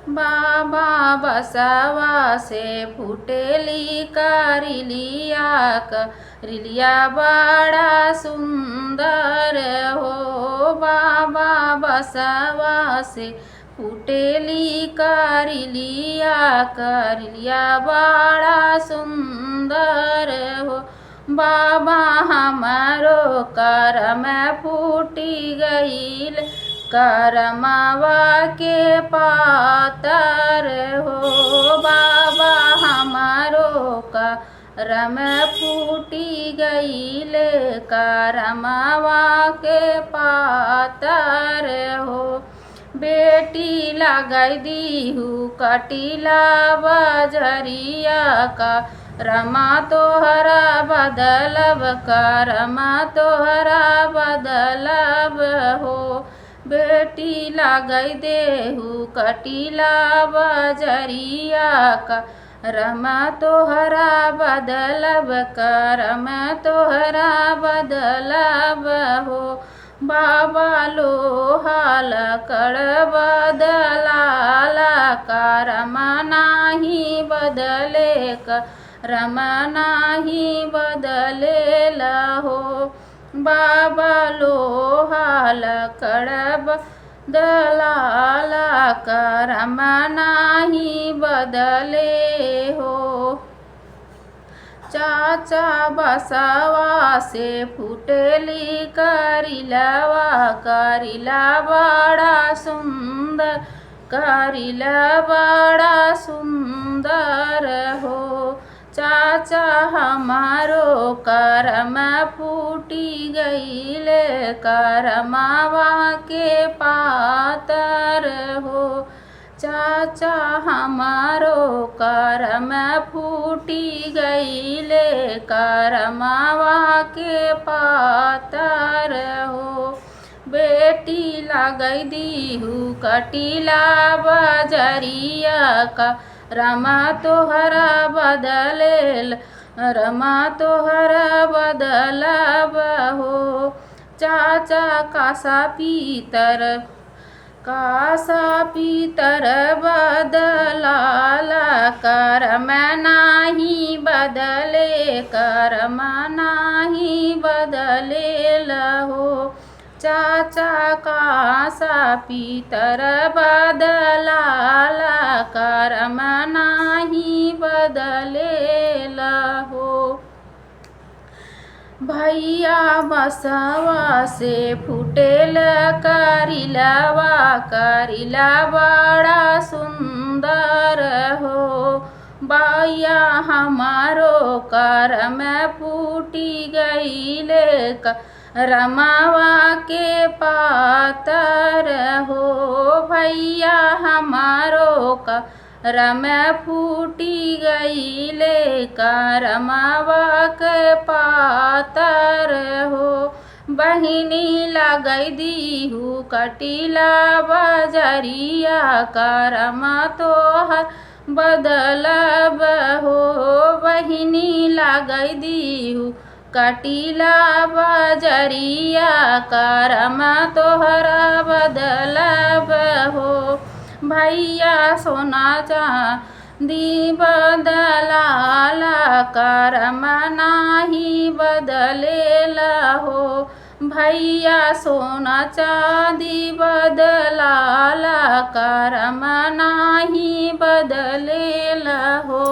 बाबा बसवा से फुटेली करिलिया करिलिया बड़ा सुंदर हो। बाबा बसवा से फुटेली करिलिया करिलिया बड़ा सुंदर हो। बाबा हमारो करम फूटी गईल करमवा के पातर हो। बाबा हमारो करम फूटी गईल करमवा के पातर हो। बेटी लगई दीहू कटिला बजरिया का रमा तोहरा बदलब करमा तोहरा बदलब हो। बेटी लगई देहू कटिला बजरिया का रमा तोहरा बदलब करम तोहरा बदलब हो। बाबा लोहाल कर बदलाला करम नाही बदले करम नाही बदलेला हो। बाबा लोहाल कर बदलाला करम नाही बदले हो। चाचा बसवा से फुटेली करिलवा करिला बड़ा सुंदर करिला बड़ा सुंदर हो। चाचा हमारो करम फूटी गईल करमवा के पातर हो। चाचा हमारो करम फूटी गईल करमवा के पातर हो। बेटी लगई दीहू कटिला बजरिया का रमा तोहरा बदलेल रमा तोहरा बदलब हो। चाचा कासा पीतर बदलाला करम नाही बदले करम नाही बदलेल हो। चाचा कासा पीतर बदलाला करम नाही बदलेल हो। भैया बसवा से फुटेल करिलवा करिला बड़ा सुंदर हो। भैया हमारो करम फूटी गईल करमवा के पातर हो। भैया हमारो करम फूटी गईल करमवा के पातर हो। बहिनी लगई दीहू कटिला बजरिया करम तोहर बदलब हो। बहिनी लगई दीहू कटिला बजरिया करम तोहरा बदलब हो। भैया सोना चांदी बदलाला करम नाही बदलेला हो। भैया सोना चांदी बदलाला करम नाही बदलेला हो।